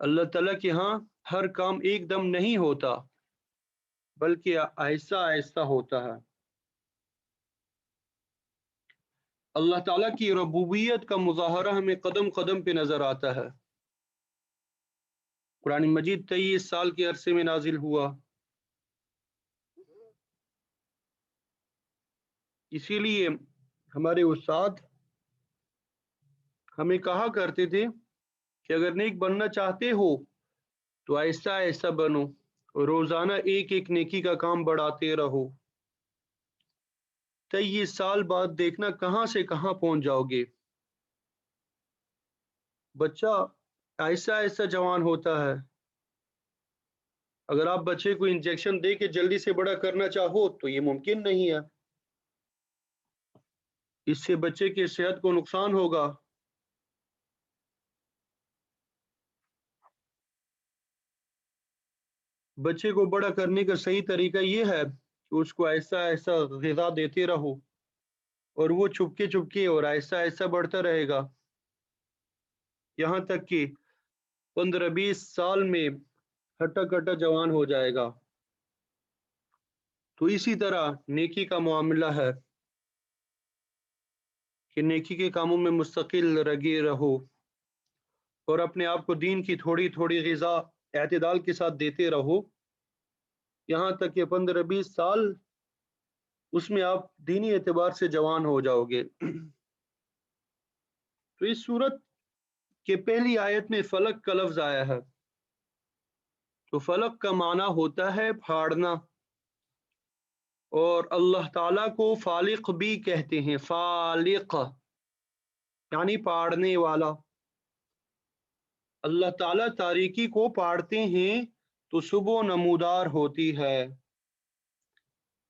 اللہ تعالیٰ کے ہاں ہر کام ایک دم نہیں ہوتا بلکہ آہستہ آہستہ ہوتا ہے۔ اللہ تعالیٰ کی ربوبیت کا مظاہرہ ہمیں قدم قدم پہ نظر آتا ہے۔ قرآن مجید 23 سال کے عرصے میں نازل ہوا، اسی لیے ہمارے استاد ہمیں کہا کرتے تھے کہ اگر نیک بننا چاہتے ہو تو آہستہ آہستہ بنو، روزانہ ایک ایک نیکی کا کام بڑھاتے رہو۔ 23 سال بعد دیکھنا کہاں سے کہاں پہنچ جاؤ گے۔ بچہ آہستہ آہستہ جوان ہوتا ہے۔ اگر آپ بچے کو انجیکشن دے کے جلدی سے بڑا کرنا چاہو تو یہ ممکن نہیں ہے، اس سے بچے کی صحت کو نقصان ہوگا۔ بچے کو بڑا کرنے کا صحیح طریقہ یہ ہے کہ اس کو آہستہ آہستہ غذا دیتے رہو، اور وہ چپکے اور آہستہ آہستہ بڑھتا رہے گا، یہاں تک کہ 15-20 سال میں ہٹا کٹا جوان ہو جائے گا۔ تو اسی طرح نیکی کا معاملہ ہے کہ نیکی کے کاموں میں مستقل لگے رہو، اور اپنے آپ کو دین کی تھوڑی تھوڑی غذا اعتدال کے ساتھ دیتے رہو، یہاں تک کہ 15-20 سال اس میں آپ دینی اعتبار سے جوان ہو جاؤ گے۔ تو اس صورت کے پہلی آیت میں فلق کا لفظ آیا ہے۔ تو فلق کا معنی ہوتا ہے پھاڑنا، اور اللہ تعالیٰ کو فالق بھی کہتے ہیں، فالق یعنی پھاڑنے والا۔ اللہ تعالیٰ تاریکی کو پھاڑتے ہیں تو صبح نمودار ہوتی ہے،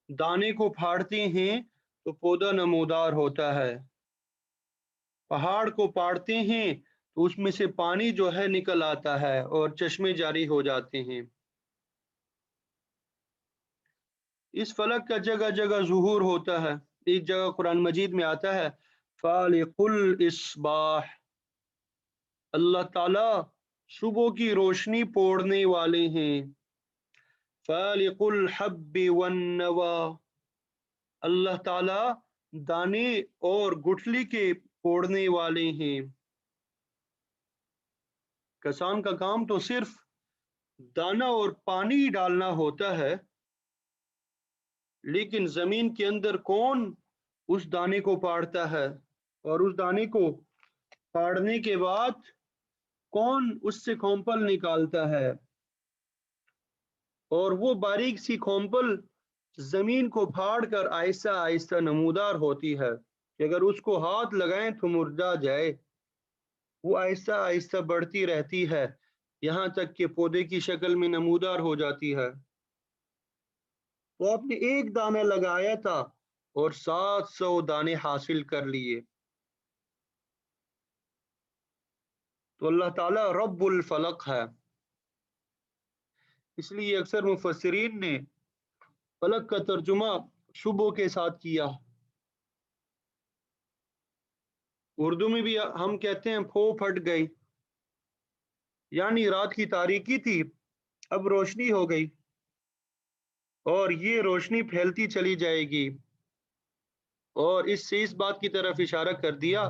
دانے کو پھاڑتے ہیں تو پودا نمودار ہوتا ہے، پہاڑ کو پھاڑتے ہیں تو اس میں سے پانی جو ہے نکل آتا ہے اور چشمے جاری ہو جاتے ہیں۔ اس فلک کا جگہ جگہ ظہور ہوتا ہے. ایک جگہ قرآن مجید میں آتا ہے فالق الاصباح، اللہ تعالی صبح کی روشنی پوڑنے والے ہیں. فالق الحب والنوا، اللہ تعالی دانے اور گٹھلی کے پوڑنے والے ہیں. کسان کا کام تو صرف دانا اور پانی ڈالنا ہوتا ہے، لیکن زمین کے اندر کون اس دانے کو پاڑتا ہے، اور اس دانے کو پاڑنے کے بعد کون اس سے کھومپل نکالتا ہے، اور وہ باریک سی کھومپل زمین کو پھاڑ کر آہستہ آہستہ نمودار ہوتی ہے کہ اگر اس کو ہاتھ لگائیں تو مرجا جائے. وہ آہستہ آہستہ بڑھتی رہتی ہے یہاں تک کہ پودے کی شکل میں نمودار ہو جاتی ہے. تو آپ نے ایک دانہ لگایا تھا اور 700 دانے حاصل کر لیے. تو اللہ تعالیٰ رب الفلق ہے. اس لیے اکثر مفسرین نے فلق کا ترجمہ صبح کے ساتھ کیا. اردو میں بھی ہم کہتے ہیں پھو پھٹ گئی، یعنی رات کی تاریکی تھی اب روشنی ہو گئی، اور یہ روشنی پھیلتی چلی جائے گی. اور اس سے اس بات کی طرف اشارہ کر دیا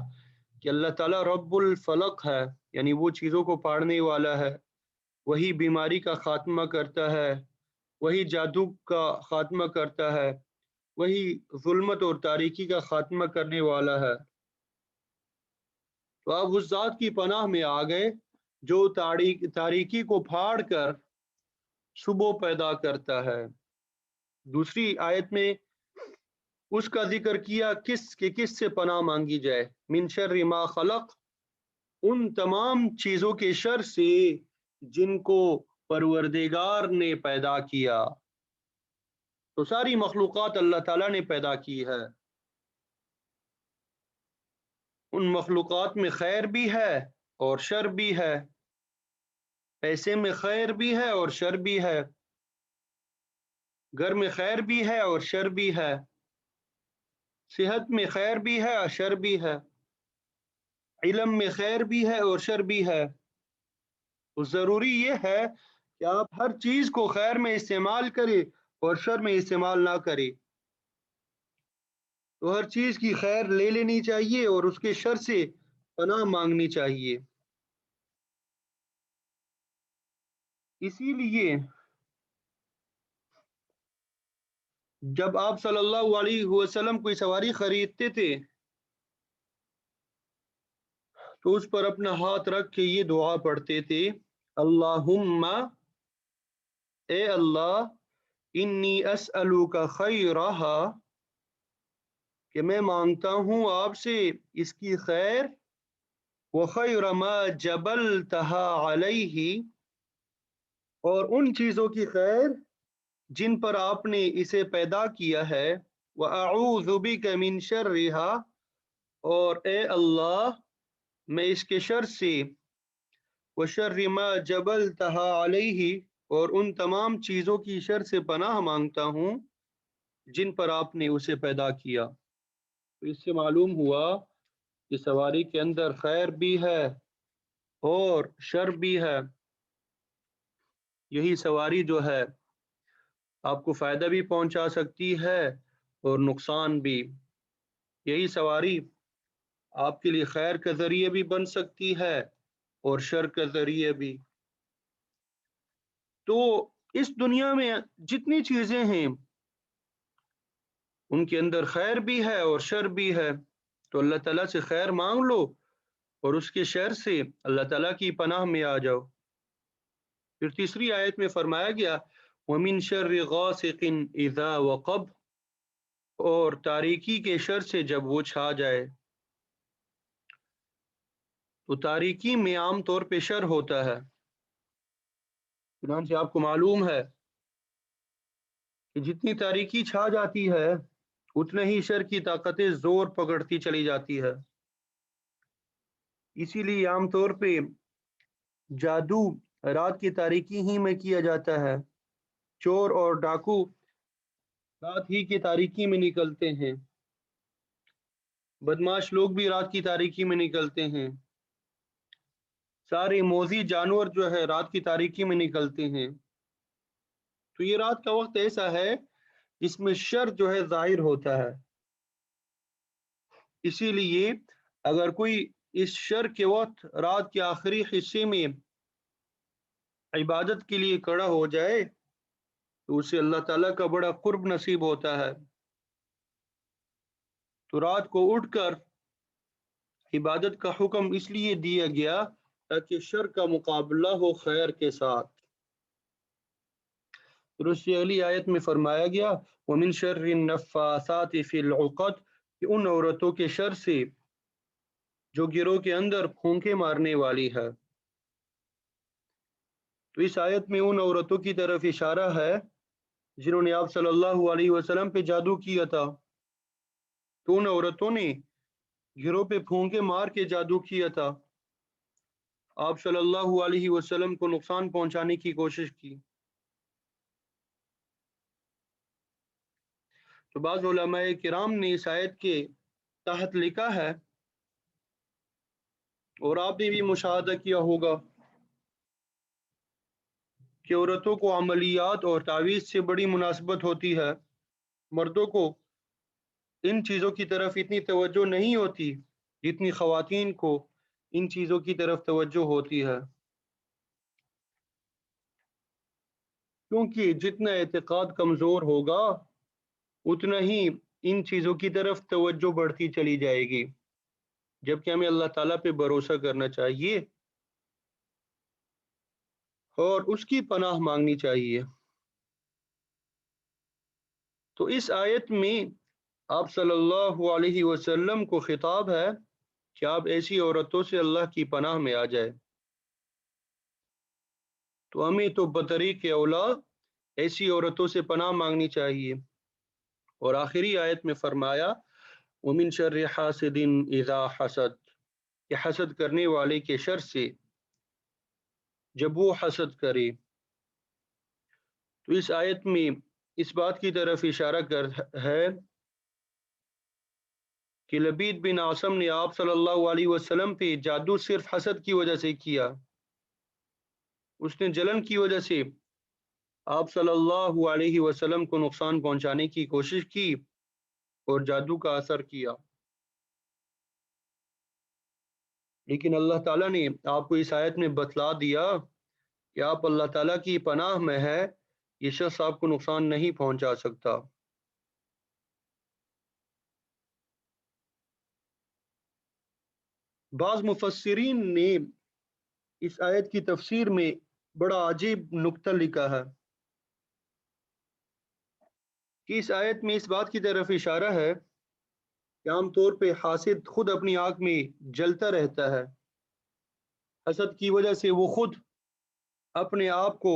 کہ اللہ تعالیٰ رب الفلق ہے، یعنی وہ چیزوں کو پاڑنے والا ہے، وہی بیماری کا خاتمہ کرتا ہے، وہی جادو کا خاتمہ کرتا ہے، وہی ظلمت اور تاریکی کا خاتمہ کرنے والا ہے. تو آپ اس ذات کی پناہ میں آ گئے جو تاریکی کو پھاڑ کر صبح پیدا کرتا ہے. دوسری آیت میں اس کا ذکر کیا کس سے پناہ مانگی جائے. من شر ما خلق، ان تمام چیزوں کے شر سے جن کو پروردگار نے پیدا کیا. تو ساری مخلوقات اللہ تعالیٰ نے پیدا کی ہے. ان مخلوقات میں خیر بھی ہے اور شر بھی ہے، پیسے میں خیر بھی ہے اور شر بھی ہے، گھر میں خیر بھی ہے اور شر بھی ہے، صحت میں خیر بھی ہے اور شر بھی ہے، علم میں خیر بھی ہے اور شر بھی ہے. تو ضروری یہ ہے کہ آپ ہر چیز کو خیر میں استعمال کریں اور شر میں استعمال نہ کریں. تو ہر چیز کی خیر لے لینی چاہیے اور اس کے شر سے پناہ مانگنی چاہیے. اسی لیے جب آپ صلی اللہ علیہ وسلم کوئی سواری خریدتے تھے تو اس پر اپنا ہاتھ رکھ کے یہ دعا پڑھتے تھے، اللہم، اے اللہ، انی اسألوک خیرہا، کہ میں مانگتا ہوں آپ سے اس کی خیر، وخیر ما جبلتہا علیہ، اور ان چیزوں کی خیر جن پر آپ نے اسے پیدا کیا ہے، وَأَعُوذُ بِكَ مِن شَرِّهَا، اور اے اللہ میں اس کے شر سے، وَشَرِّ مَا جَبَلْتَهَا عَلَيْهِ، اور ان تمام چیزوں کی شر سے پناہ مانگتا ہوں جن پر آپ نے اسے پیدا کیا. تو اس سے معلوم ہوا کہ سواری کے اندر خیر بھی ہے اور شر بھی ہے. یہی سواری جو ہے آپ کو فائدہ بھی پہنچا سکتی ہے اور نقصان بھی. یہی سواری آپ کے لیے خیر کا ذریعہ بھی بن سکتی ہے اور شر کا ذریعہ بھی. تو اس دنیا میں جتنی چیزیں ہیں ان کے اندر خیر بھی ہے اور شر بھی ہے. تو اللہ تعالیٰ سے خیر مانگ لو اور اس کے شر سے اللہ تعالیٰ کی پناہ میں آ جاؤ. پھر تیسری آیت میں فرمایا گیا وَمِن شَرِّ غَاسِقٍ إِذَا وَقَبَ، اور تاریکی کے شر سے جب وہ چھا جائے. تو تاریکی میں عام طور پہ شر ہوتا ہے، چنانچہ آپ کو معلوم ہے کہ جتنی تاریکی چھا جاتی ہے اتنا ہی شر کی طاقتیں زور پکڑتی چلی جاتی ہے. اسی لیے عام طور پہ جادو رات کی تاریکی ہی میں کیا جاتا ہے. چور اور ڈاکو رات ہی کی تاریکی میں نکلتے ہیں، بدماش لوگ بھی رات کی تاریکی میں نکلتے ہیں، سارے موذی جانور جو ہے رات کی تاریکی میں نکلتے ہیں۔ تو یہ رات کا وقت ایسا ہے جس میں شر جو ہے ظاہر ہوتا ہے، اسی لیے اگر کوئی اس شر کے وقت رات کے آخری حصے میں عبادت کے لیے کھڑا ہو جائے تو اسے اللہ تعالیٰ کا بڑا قرب نصیب ہوتا ہے۔ تو رات کو اٹھ کر عبادت کا حکم اس لیے دیا گیا تاکہ شر کا مقابلہ ہو خیر کے ساتھ۔ پھر اس سے اگلی آیت میں فرمایا گیا وَمِن شَرِّ النَّفَّاثَاتِ فِي الْعُقَدِ، کہ ان عورتوں کے شر سے جو گروہ کے اندر پھونکے مارنے والی ہے۔ تو اس آیت میں ان عورتوں کی طرف اشارہ ہے جنہوں نے آپ صلی اللہ علیہ وسلم پہ جادو کیا تھا، تو ان عورتوں نے گروہ پہ پھونکے مار کے جادو کیا تھا، آپ صلی اللہ علیہ وسلم کو نقصان پہنچانے کی کوشش کی۔ تو بعض علماء کرام نے اس آیت کے تحت لکھا ہے، اور آپ نے بھی مشاہدہ کیا ہوگا، کہ عورتوں کو عملیات اور تعویذ سے بڑی مناسبت ہوتی ہے، مردوں کو ان چیزوں کی طرف اتنی توجہ نہیں ہوتی جتنی خواتین کو ان چیزوں کی طرف توجہ ہوتی ہے، کیونکہ جتنا اعتقاد کمزور ہوگا اتنا ہی ان چیزوں کی طرف توجہ بڑھتی چلی جائے گی، جبکہ ہمیں اللہ تعالیٰ پہ بھروسہ کرنا چاہیے اور اس کی پناہ مانگنی چاہیے۔ تو اس آیت میں آپ صلی اللہ علیہ وسلم کو خطاب ہے کہ آپ ایسی عورتوں سے اللہ کی پناہ میں آ جائے، تو ہمیں تو بطریق اولا ایسی عورتوں سے پناہ مانگنی چاہیے۔ اور آخری آیت میں فرمایا وَمِن شَرِّ حَاسِدٍ إِذَا حَسَدَ، کہ حسد کرنے والے کے شر سے جب وہ حسد کرے۔ تو اس آیت میں اس بات کی طرف اشارہ ہے کہ لبید بن عاصم نے آپ صلی اللہ علیہ وسلم پہ جادو صرف حسد کی وجہ سے کیا، اس نے جلن کی وجہ سے آپ صلی اللہ علیہ وسلم کو نقصان پہنچانے کی کوشش کی اور جادو کا اثر کیا، لیکن اللہ تعالیٰ نے آپ کو اس آیت میں بتلا دیا کہ آپ اللہ تعالیٰ کی پناہ میں ہے، یہ شخص آپ کو نقصان نہیں پہنچا سکتا۔ بعض مفسرین نے اس آیت کی تفسیر میں بڑا عجیب نکتہ لکھا ہے کہ اس آیت میں اس بات کی طرف اشارہ ہے کہ عام طور پہ حاسد خود اپنی آنکھ میں جلتا رہتا ہے، حسد کی وجہ سے وہ خود اپنے آپ کو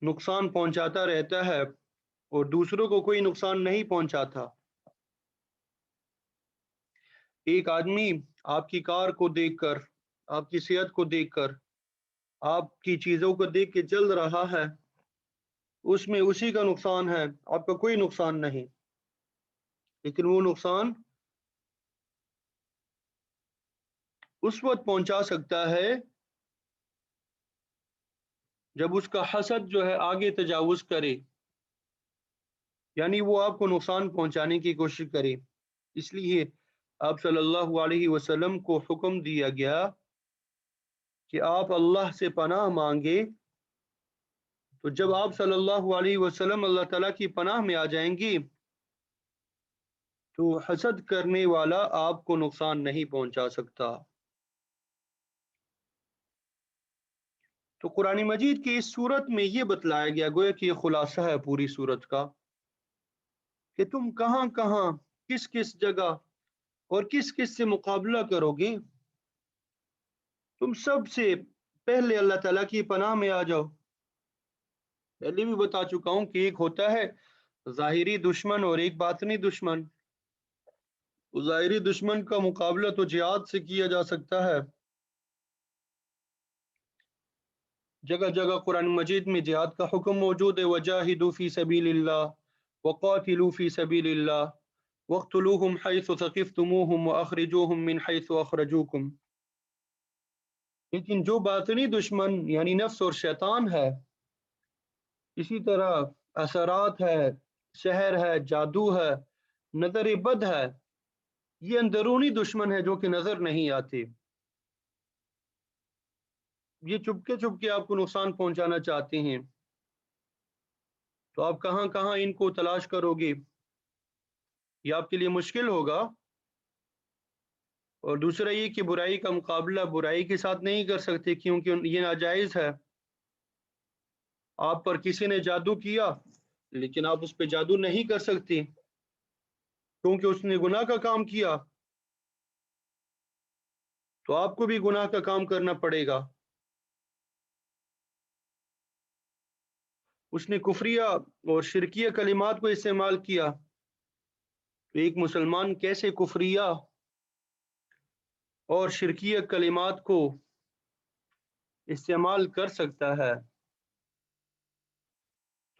نقصان پہنچاتا رہتا ہے اور دوسروں کو کوئی نقصان نہیں پہنچاتا۔ ایک آدمی آپ کی کار کو دیکھ کر، آپ کی صحت کو دیکھ کر، آپ کی چیزوں کو دیکھ کے جل رہا ہے، اس میں اسی کا نقصان ہے، آپ کا کوئی نقصان نہیں، لیکن وہ نقصان اس وقت پہنچا سکتا ہے جب اس کا حسد جو ہے آگے تجاوز کرے، یعنی وہ آپ کو نقصان پہنچانے کی کوشش کرے۔ اس لیے آپ صلی اللہ علیہ وسلم کو حکم دیا گیا کہ آپ اللہ سے پناہ مانگے، تو جب آپ صلی اللہ علیہ وسلم اللہ تعالیٰ کی پناہ میں آ جائیں گی تو حسد کرنے والا آپ کو نقصان نہیں پہنچا سکتا۔ تو قرآن مجید کی اس صورت میں یہ بتلایا گیا، گویا کہ یہ خلاصہ ہے پوری صورت کا، کہ تم کہاں کہاں کس کس جگہ اور کس کس سے مقابلہ کرو گے، تم سب سے پہلے اللہ تعالیٰ کی پناہ میں آ جاؤ۔ پہلے بھی بتا چکا ہوں کہ ایک ہوتا ہے ظاہری دشمن اور ایک باطنی دشمن۔ ظاہری دشمن کا مقابلہ تو جہاد سے کیا جا سکتا ہے، جگہ جگہ قرآن مجید میں جہاد کا حکم موجود ہے، وجاہدوا فی سبیل اللہ، وقاتلوا فی سبیل اللہ وقتلوہم حیث ثقفتموہم واخرجوہم من حیث اخرجوکم۔ لیکن جو باطنی دشمن یعنی نفس اور شیطان ہے، اسی طرح اثرات ہے، سحر ہے، جادو ہے، نظر بد ہے، یہ اندرونی دشمن ہے جو کہ نظر نہیں آتے، یہ چپکے چپکے آپ کو نقصان پہنچانا چاہتے ہیں، تو آپ کہاں کہاں ان کو تلاش کرو گے، یہ آپ کے لیے مشکل ہوگا۔ اور دوسرا یہ کہ برائی کا مقابلہ برائی کے ساتھ نہیں کر سکتے کیونکہ یہ ناجائز ہے۔ آپ پر کسی نے جادو کیا لیکن آپ اس پہ جادو نہیں کر سکتے کیونکہ اس نے گناہ کا کام کیا، تو آپ کو بھی گناہ کا کام کرنا پڑے گا۔ اس نے کفریہ اور شرکیہ کلمات کو استعمال کیا، تو ایک مسلمان کیسے کفریہ اور شرکیہ کلمات کو استعمال کر سکتا ہے؟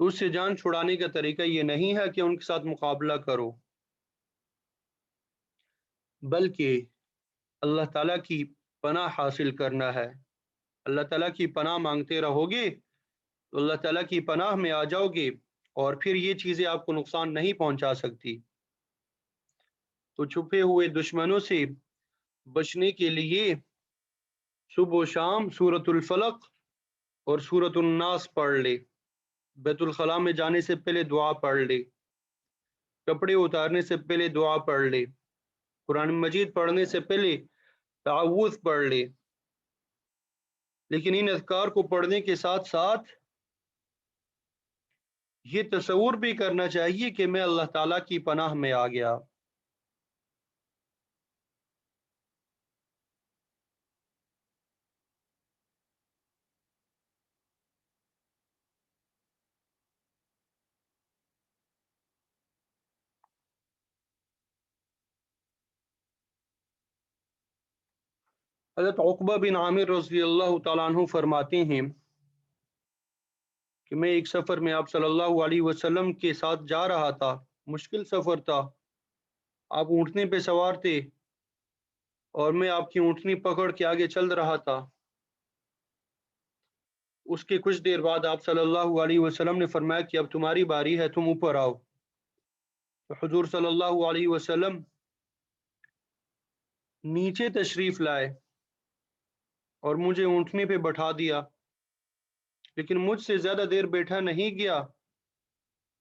تو اس سے جان چھڑانے کا طریقہ یہ نہیں ہے کہ ان کے ساتھ مقابلہ کرو، بلکہ اللہ تعالیٰ کی پناہ حاصل کرنا ہے۔ اللہ تعالیٰ کی پناہ مانگتے رہو گے تو اللہ تعالیٰ کی پناہ میں آ جاؤ گے، اور پھر یہ چیزیں آپ کو نقصان نہیں پہنچا سکتی۔ تو چھپے ہوئے دشمنوں سے بچنے کے لیے صبح و شام سورۃ الفلق اور سورۃ الناس پڑھ لے، بیت الخلاء میں جانے سے پہلے دعا پڑھ لے، کپڑے اتارنے سے پہلے دعا پڑھ لے، قرآن مجید پڑھنے سے پہلے تعوذ پڑھ لے۔ لیکن ان اذکار کو پڑھنے کے ساتھ ساتھ یہ تصور بھی کرنا چاہیے کہ میں اللہ تعالیٰ کی پناہ میں آ گیا۔ حضرت عقبہ بن عامر رضی اللہ تعالیٰ عنہ فرماتے ہیں کہ میں ایک سفر میں آپ صلی اللہ علیہ وسلم کے ساتھ جا رہا تھا، مشکل سفر تھا، آپ اونٹنے پہ سوار تھے اور میں آپ کی اونٹنی پکڑ کے آگے چل رہا تھا۔ اس کے کچھ دیر بعد آپ صلی اللہ علیہ وسلم نے فرمایا کہ اب تمہاری باری ہے، تم اوپر آؤ۔ تو حضور صلی اللہ علیہ وسلم نیچے تشریف لائے اور مجھے اونٹنی پہ بٹھا دیا، لیکن مجھ سے زیادہ دیر بیٹھا نہیں گیا۔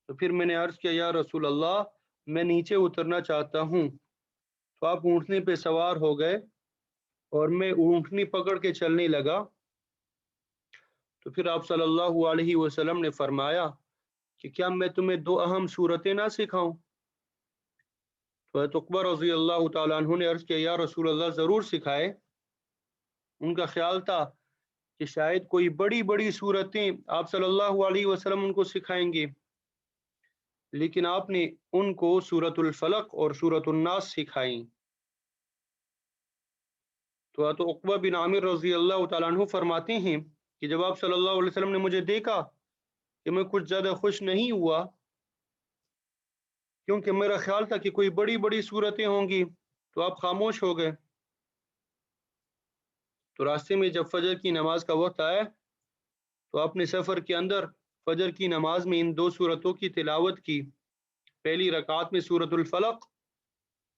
تو پھر میں نے عرض کیا یا رسول اللہ میں نیچے اترنا چاہتا ہوں، تو آپ اونٹنی پہ سوار ہو گئے اور میں اونٹنی پکڑ کے چلنے لگا۔ تو پھر آپ صلی اللہ علیہ وسلم نے فرمایا کہ کیا میں تمہیں دو اہم صورتیں نہ سکھاؤں؟ تو حضرت عقبہ رضی اللہ تعالیٰ عنہ نے عرض کیا یا رسول اللہ ضرور سکھائے۔ ان کا خیال تھا کہ شاید کوئی بڑی بڑی صورتیں آپ صلی اللہ علیہ وسلم ان کو سکھائیں گے، لیکن آپ نے ان کو سورۃ الفلق اور سورۃ الناس سکھائیں۔ تو حضرت عقبہ بن عامر رضی اللہ تعالیٰ عنہ فرماتے ہیں کہ جب آپ صلی اللہ علیہ وسلم نے مجھے دیکھا کہ میں کچھ زیادہ خوش نہیں ہوا، کیونکہ میرا خیال تھا کہ کوئی بڑی بڑی صورتیں ہوں گی، تو آپ خاموش ہو گئے۔ تو راستے میں جب فجر کی نماز کا وقت آیا تو آپ نے سفر کے اندر فجر کی نماز میں ان دو صورتوں کی تلاوت کی، پہلی رکعت میں سورۃ الفلق،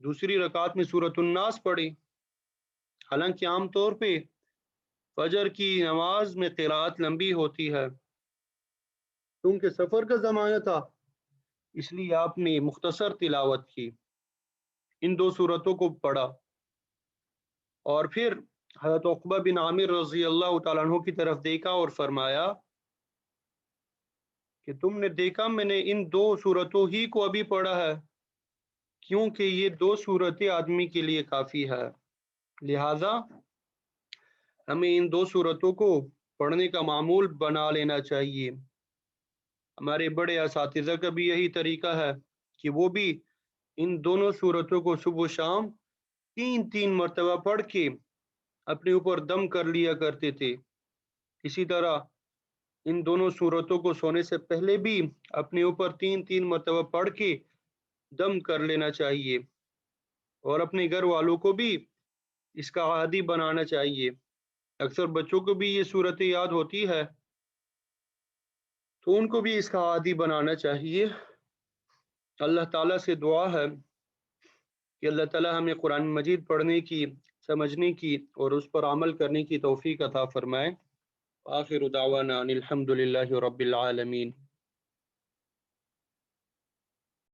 دوسری رکعت میں سورۃ الناس پڑھی۔ حالانکہ عام طور پہ فجر کی نماز میں قراءت لمبی ہوتی ہے، کیونکہ سفر کا زمانہ تھا اس لیے آپ نے مختصر تلاوت کی، ان دو صورتوں کو پڑھا۔ اور پھر حضرت عقبہ بن عامر رضی اللہ تعالیٰ عنہ کی طرف دیکھا اور فرمایا کہ تم نے دیکھا میں نے ان دو صورتوں ہی کو ابھی پڑھا ہے، کیونکہ یہ دو صورتیں آدمی کے لیے کافی ہے، لہذا ہمیں ان دو صورتوں کو پڑھنے کا معمول بنا لینا چاہیے۔ ہمارے بڑے اساتذہ کا بھی یہی طریقہ ہے کہ وہ بھی ان دونوں صورتوں کو صبح و شام 3 مرتبہ پڑھ کے اپنے اوپر دم کر لیا کرتے تھے۔ اسی طرح ان دونوں صورتوں کو سونے سے پہلے بھی اپنے اوپر 3 مرتبہ پڑھ کے دم کر لینا چاہیے، اور اپنے گھر والوں کو بھی اس کا عادی بنانا چاہیے۔ اکثر بچوں کو بھی یہ صورت یاد ہوتی ہے تو ان کو بھی اس کا عادی بنانا چاہیے۔ اللہ تعالیٰ سے دعا ہے کہ اللہ تعالیٰ ہمیں قرآن مجید پڑھنے کی، سمجھنے کی اور اس پر عمل کرنے کی توفیق عطا فرمائے۔ آخر دعوانا ان الحمد للہ رب العالمین۔